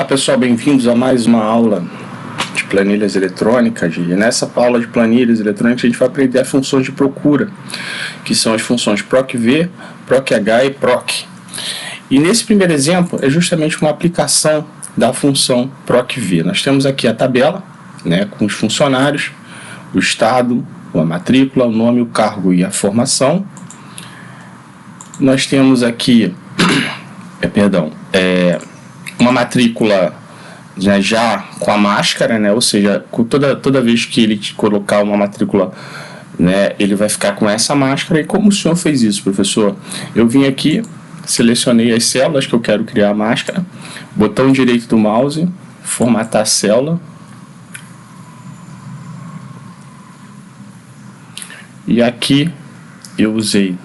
pessoal, bem-vindos a mais uma aula de planilhas eletrônicas. E nessa aula de planilhas eletrônicas a gente vai aprender as funções de procura, que são as funções procv, proch e proc. E nesse primeiro exemplo é justamente uma aplicação da função procv. Nós temos aqui a tabela, né, com os funcionários, o estado, a matrícula, o nome, o cargo e a formação. Nós temos aqui uma matrícula, né, já com a máscara, né, ou seja, toda vez que ele colocar uma matrícula, né, ele vai ficar com essa máscara. E como o senhor fez isso, professor? Eu vim aqui, selecionei as células que eu quero criar a máscara, botão direito do mouse, formatar a célula, e aqui eu usei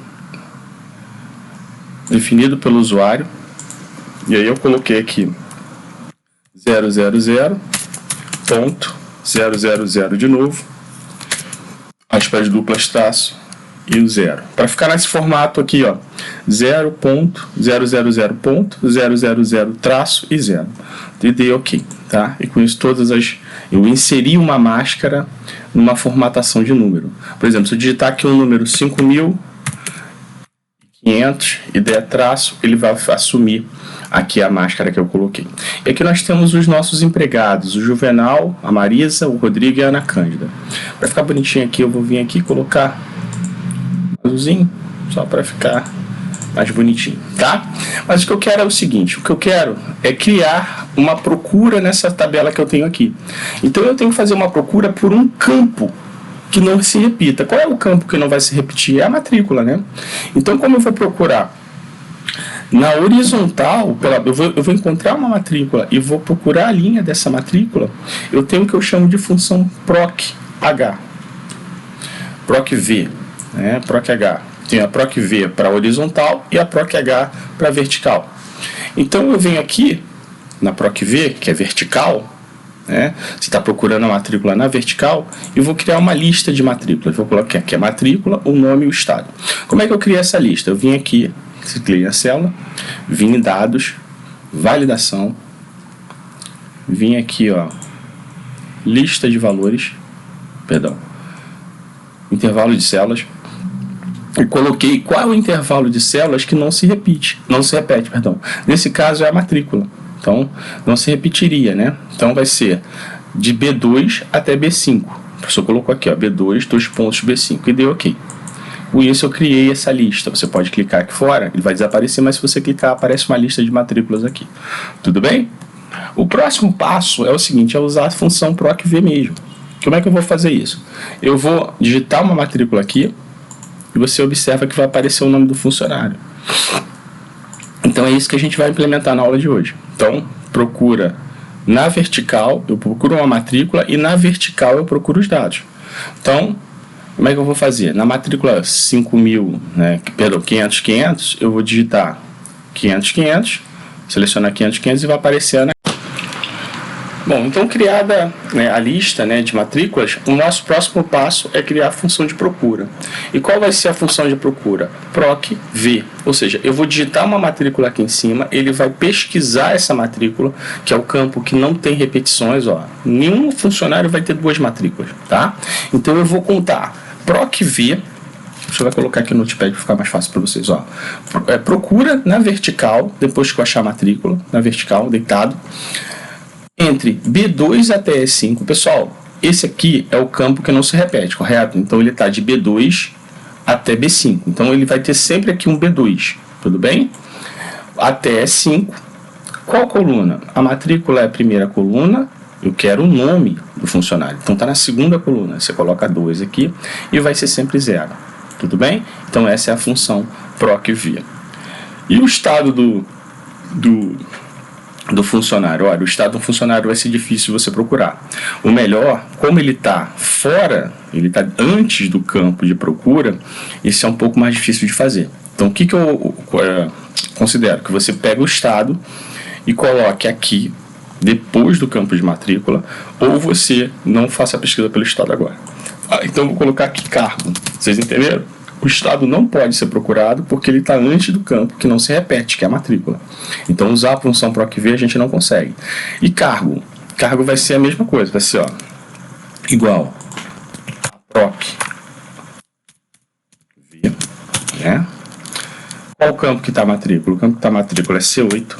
definido pelo usuário, e aí eu coloquei aqui 000.000 de novo, aspas duplas, traço e o 0. Para ficar nesse formato aqui, ó, 0.000.000 traço e 0. E dei OK, tá? E com isso eu inseri uma máscara numa formatação de número. Por exemplo, se eu digitar aqui o número 5.500 e der traço, ele vai assumir aqui a máscara que eu coloquei. E aqui nós temos os nossos empregados, o Juvenal, a Marisa, o Rodrigo e a Ana Cândida. Para ficar bonitinho aqui, eu vou vir aqui e colocar azulzinho, só para ficar mais bonitinho, tá? Mas o que eu quero é o seguinte, o que eu quero é criar uma procura nessa tabela que eu tenho aqui. Então eu tenho que fazer uma procura por um campo que não se repita. Qual é o campo que não vai se repetir? É a matrícula, né? Então, como eu vou procurar na horizontal, eu vou encontrar uma matrícula e vou procurar a linha dessa matrícula, eu tenho o que eu chamo de função proch, procv, né? Proch. Tenho a procv para horizontal e a proch para vertical. Então eu venho aqui na procv, que é vertical, né? Você está procurando a matrícula na vertical, e vou criar uma lista de matrículas. Vou colocar aqui a matrícula, o nome e o estado. Como é que eu criei essa lista? Eu vim aqui, cliquei na célula, vim em dados, validação, vim aqui, ó, lista de valores, intervalo de células, e coloquei qual é o intervalo de células que não se repete. Nesse caso é a matrícula, então não se repetiria, né? Então vai ser de B2 até B5. O professor colocou aqui, ó, B2, 2 pontos, B5, e deu OK. Com isso eu criei essa lista. Você pode clicar aqui fora, ele vai desaparecer, mas se você clicar, aparece uma lista de matrículas aqui. Tudo bem? O próximo passo é o seguinte, é usar a função procv mesmo. Como é que eu vou fazer isso? Eu vou digitar uma matrícula aqui, e você observa que vai aparecer o nome do funcionário. Então é isso que a gente vai implementar na aula de hoje. Então, procura na vertical, eu procuro uma matrícula, e na vertical eu procuro os dados. Então, como é que eu vou fazer? Na matrícula 5.000, né, 500, eu vou digitar 500, selecionar 500 e vai aparecer a Ana. Bom, então criada, né, a lista, né, de matrículas, o nosso próximo passo é criar a função de procura. E qual vai ser a função de procura? procv, ou seja, eu vou digitar uma matrícula aqui em cima, ele vai pesquisar essa matrícula, que é o campo que não tem repetições, ó. Nenhum funcionário vai ter duas matrículas, tá? Então eu vou contar procv, deixa eu colocar aqui no notepad para ficar mais fácil para vocês, ó. Procura na vertical, depois que eu achar a matrícula, na vertical, deitado, entre B2 até E5. Pessoal, esse aqui é o campo que não se repete, correto? Então ele está de B2 até B5. Então ele vai ter sempre aqui um B2, tudo bem? Até E5. Qual coluna? A matrícula é a primeira coluna, eu quero o nome do funcionário. Então está na segunda coluna, você coloca 2 aqui e vai ser sempre 0. Tudo bem? Então essa é a função procv. E o estado do funcionário? Olha, o estado do funcionário vai ser difícil você procurar. O melhor, como ele está fora, ele está antes do campo de procura, isso é um pouco mais difícil de fazer. Então o que eu considero? Que você pega o estado e coloque aqui, depois do campo de matrícula, ou você não faça a pesquisa pelo estado agora. Então eu vou colocar aqui cargo. Vocês entenderam? O estado não pode ser procurado porque ele está antes do campo que não se repete, que é a matrícula. Então, usar a função PROC-V a gente não consegue. E cargo? Cargo vai ser a mesma coisa, vai ser ó, igual a PROC-V, né? Qual o campo que está a matrícula? O campo que está a matrícula é C8,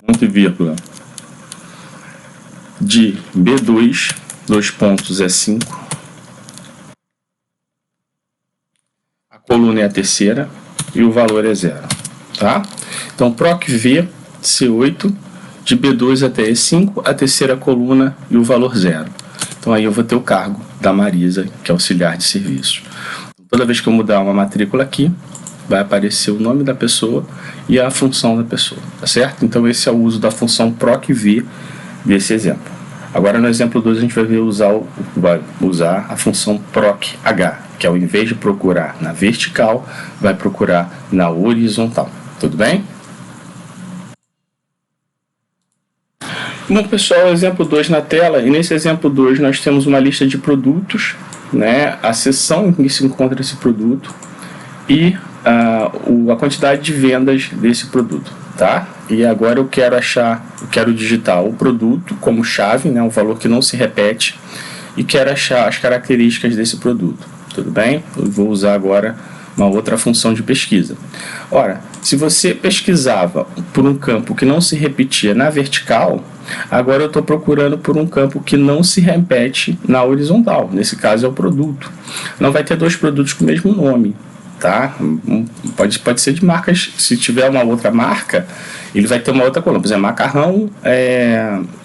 ponto e vírgula, de B2, 2 pontos é 5. A coluna é a terceira e o valor é 0, tá? Então, PROC-V, C8, de B2 até E5, a terceira coluna e o valor 0. Então, aí eu vou ter o cargo da Marisa, que é auxiliar de serviço. Toda vez que eu mudar uma matrícula aqui, vai aparecer o nome da pessoa e a função da pessoa, tá certo? Então, esse é o uso da função PROC-V desse exemplo. Agora, no exemplo 2, a gente vai usar a função PROC-H, que ao invés de procurar na vertical, vai procurar na horizontal. Tudo bem? Bom, pessoal, exemplo 2 na tela. E nesse exemplo 2, nós temos uma lista de produtos, né? A seção em que se encontra esse produto e a quantidade de vendas desse produto, tá? E agora eu quero digitar o produto como chave, né? Um valor que não se repete, e quero achar as características desse produto. Tudo bem? Eu vou usar agora uma outra função de pesquisa. Ora, se você pesquisava por um campo que não se repetia na vertical, agora eu estou procurando por um campo que não se repete na horizontal. Nesse caso é o produto. Não vai ter dois produtos com o mesmo nome, tá? Pode ser de marcas. Se tiver uma outra marca, ele vai ter uma outra coluna. Por exemplo, macarrão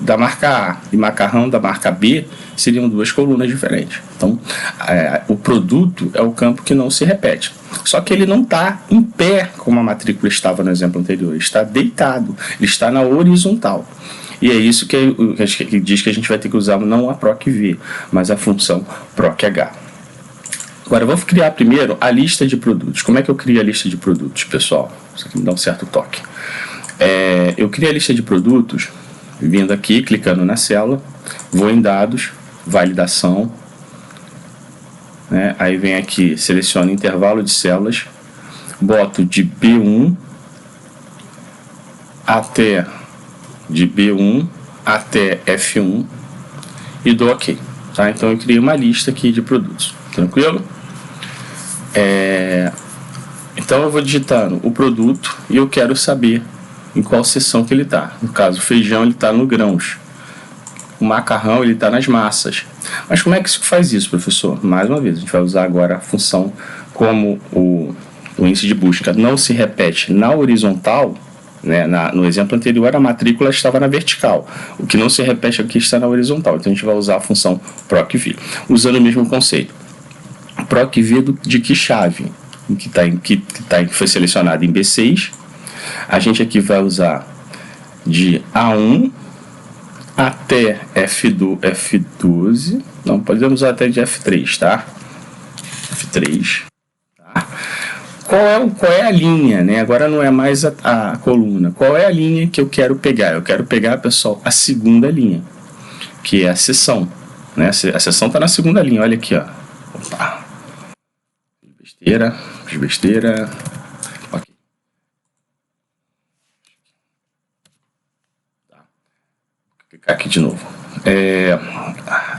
da marca A e macarrão da marca B seriam duas colunas diferentes. Então, o produto é o campo que não se repete. Só que ele não está em pé, como a matrícula estava no exemplo anterior. Ele está deitado, ele está na horizontal. E é isso que diz que a gente vai ter que usar não a PROC-V, mas a função PROC-H. Agora, eu vou criar primeiro a lista de produtos. Como é que eu crio a lista de produtos, pessoal? Isso aqui me dá um certo toque. Eu crio a lista de produtos, vindo aqui, clicando na célula, vou em dados, validação, né? Aí vem aqui, seleciono intervalo de células, boto de B1 até F1 e dou OK. Tá? Então eu criei uma lista aqui de produtos. Tranquilo? Então eu vou digitando o produto e eu quero saber em qual seção que ele está. No caso, o feijão ele está no grãos. O macarrão ele está nas massas. Mas como é que se faz isso, professor? Mais uma vez, a gente vai usar agora a função como o índice de busca não se repete na horizontal, né? No exemplo anterior a matrícula estava na vertical. O que não se repete aqui está na horizontal. Então a gente vai usar a função PROC-V, usando o mesmo conceito. PROC-V de que chave? Que foi selecionado em B6. A gente aqui vai usar de A1 até F12. Não, podemos usar até de F3, tá? F3. Tá? Qual é a linha, né? Agora não é mais a coluna. Qual é a linha que eu quero pegar? Eu quero pegar, pessoal, a segunda linha, que é a seção, né? A seção está na segunda linha. Olha aqui, ó. Opa. Besteira. Ok. Tá. Vou clicar aqui de novo.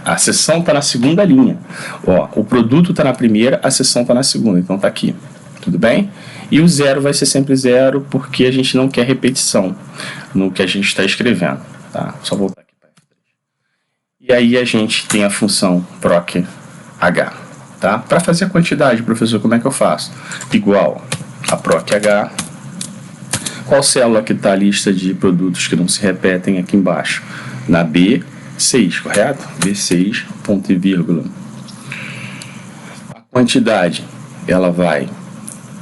A seção está na segunda linha. Ó, o produto está na primeira, a seção está na segunda. Então está aqui. Tudo bem? E o 0 vai ser sempre 0, porque a gente não quer repetição no que a gente está escrevendo. Tá? Só voltar aqui para F3. E aí a gente tem a função PROC-H. Tá? Para fazer a quantidade, professor, como é que eu faço? Igual a PROC-H. Qual célula que está a lista de produtos que não se repetem aqui embaixo? Na B6, correto? B6, ponto e vírgula. A quantidade, ela vai,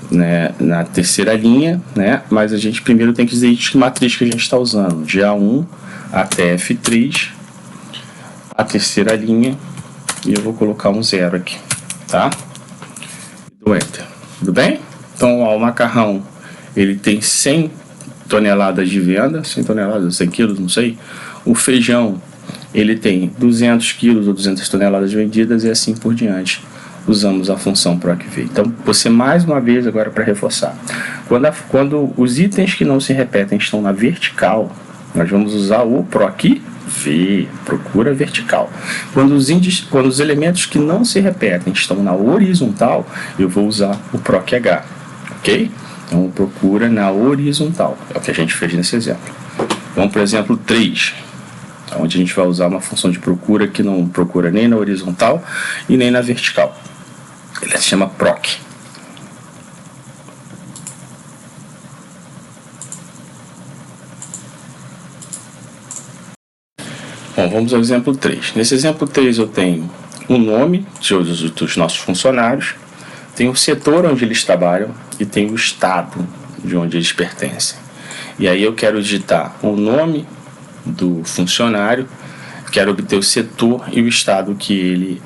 né, na terceira linha, né? Mas a gente primeiro tem que dizer que matriz que a gente está usando. De A1 até F3, a terceira linha, e eu vou colocar um 0 aqui. Tá? Do Enter. Tudo bem? Então, ó, o macarrão ele tem 100 toneladas de venda, 100 toneladas, 100 quilos, não sei. O feijão ele tem 200 quilos ou 200 toneladas vendidas e assim por diante usamos a função PROC-V. Então, você mais uma vez agora para reforçar. Quando os itens que não se repetem estão na vertical, nós vamos usar o PROC-V, procura vertical. Quando os elementos que não se repetem estão na horizontal, eu vou usar o PROC-H, ok? Então, procura na horizontal, é o que a gente fez nesse exemplo. Vamos para o exemplo 3, onde a gente vai usar uma função de procura que não procura nem na horizontal e nem na vertical. Ele se chama proc. Bom, vamos ao exemplo 3. Nesse exemplo 3 eu tenho o nome dos nossos funcionários, tenho o setor onde eles trabalham e tenho o estado de onde eles pertencem. E aí eu quero digitar o nome do funcionário, quero obter o setor e o estado que ele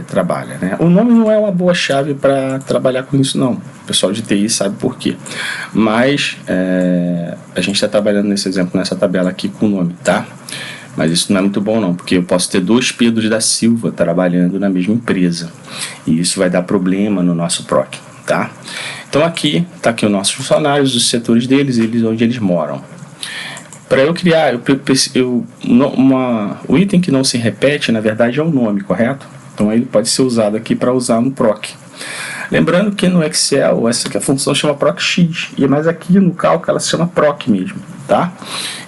trabalha, né? O nome não é uma boa chave para trabalhar com isso, não. O pessoal de TI sabe por quê. Mas a gente está trabalhando nesse exemplo, nessa tabela aqui com o nome, tá? Mas isso não é muito bom não, porque eu posso ter 2 Pedros da Silva trabalhando na mesma empresa. E isso vai dar problema no nosso PROC, tá? Então aqui, tá aqui os nossos funcionários, os setores deles, onde eles moram. Para eu criar, o item que não se repete, na verdade, é o nome, correto? Então ele pode ser usado aqui para usar no PROC. Lembrando que no Excel, essa aqui a função chama PROC-X, mas aqui no cálculo ela se chama PROC mesmo, tá?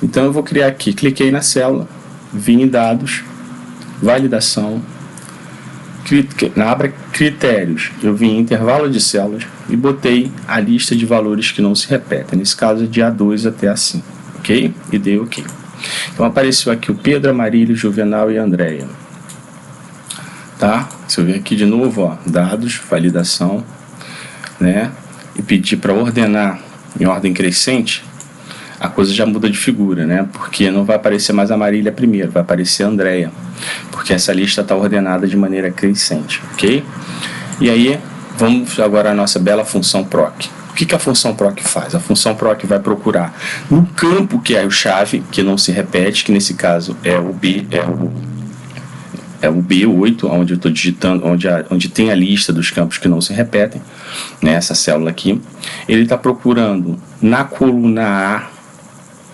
Então eu vou criar aqui, cliquei na célula, vim em dados, validação, na aba critérios, eu vim em intervalo de células e botei a lista de valores que não se repetem, nesse caso de A2 até A5, ok? E dei ok. Então apareceu aqui o Pedro, a Marília, o Juvenal e a Andréia. Tá? Se eu vir aqui de novo, ó, dados, validação, né? E pedir para ordenar em ordem crescente, a coisa já muda de figura, né? Porque não vai aparecer mais a Marília primeiro, vai aparecer a Andréia, porque essa lista está ordenada de maneira crescente, ok? E aí, vamos agora à nossa bela função PROC. O que a função PROC faz? A função PROC vai procurar no campo que é o chave, que não se repete, que nesse caso é o B, é o B8, onde eu estou digitando, onde tem a lista dos campos que não se repetem, né, essa célula aqui. Ele está procurando na coluna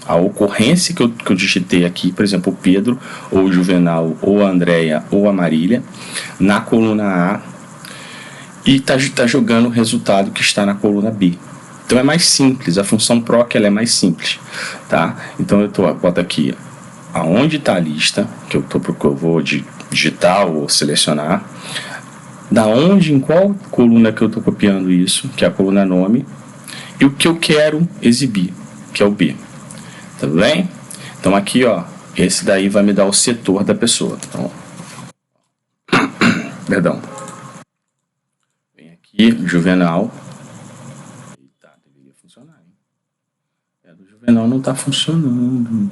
A ocorrência que eu digitei aqui, por exemplo, o Pedro, ou o Juvenal, ou a Andréia, ou a Marília, na coluna A, e está jogando o resultado que está na coluna B. Então é mais simples, a função PROC ela é mais simples, tá? Então eu boto aqui aonde está a lista, que eu vou digitar ou selecionar, da onde, em qual coluna que eu estou copiando isso, que é a coluna nome, e o que eu quero exibir, que é o B. Tá bem? Então aqui, ó, esse daí vai me dar o setor da pessoa. Então, perdão. Vem aqui, Juvenal. Eita, deveria funcionar, hein? Do Juvenal não está funcionando.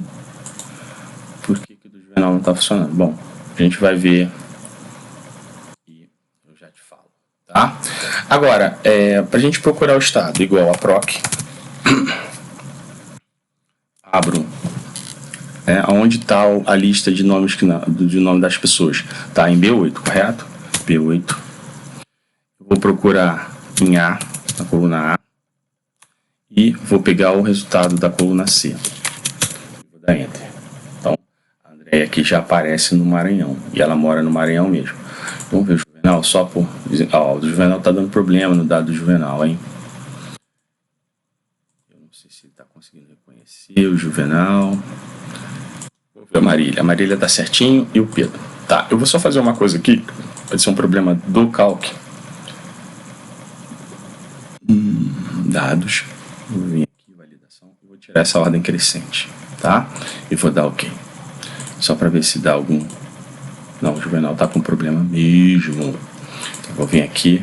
Por que do Juvenal não está funcionando? Bom, a gente vai ver e eu já te falo, tá? Agora, para a gente procurar o estado igual a PROC, abro onde está a lista de nomes de nome das pessoas. Está em B8, correto? B8. Eu vou procurar em A, na coluna A, e vou pegar o resultado da coluna C. Vou dar Enter. Então, a Andréia aqui já aparece no Maranhão, e ela mora no Maranhão mesmo. Vamos ver o Juvenal, só por... Ó, o Juvenal está dando problema no dado do Juvenal, hein? Eu não sei se ele está conseguindo reconhecer o Juvenal. Vou ver a Marília. A Marília está certinho e o Pedro. Tá, eu vou só fazer uma coisa aqui, pode ser um problema do calc. Dados. Vou vir aqui, validação. Eu vou tirar essa ordem crescente, tá? E vou dar OK. Só para ver se dá algum... Não, o Juvenal tá com problema mesmo. Então, vou vir aqui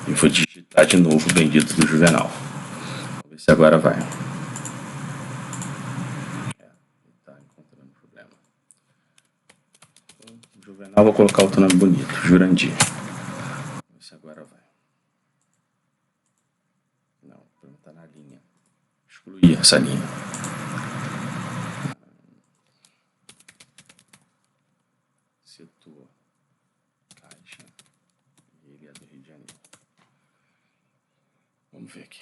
e vou digitar de novo o bendito do Juvenal. Vamos ver se agora vai. Tá encontrando problema. O Juvenal, vou colocar outro nome bonito, Jurandir. Vamos ver se agora vai. Não, o problema tá na linha. Excluir essa linha. Setor, caixa, ele Maria do Rio de Janeiro. Vamos ver aqui.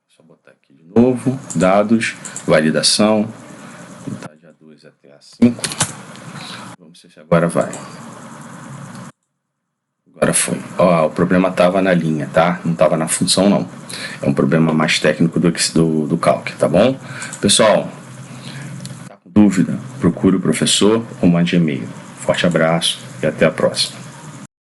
Só botar aqui de novo. Dados, validação. Metade A2 até A5. Vamos ver se agora vai. Agora foi. Ó, o problema estava na linha, tá? Não estava na função, não. É um problema mais técnico do Calc, tá bom? Pessoal, tá com dúvida? Procure o professor ou mande e-mail. Forte abraço e até a próxima.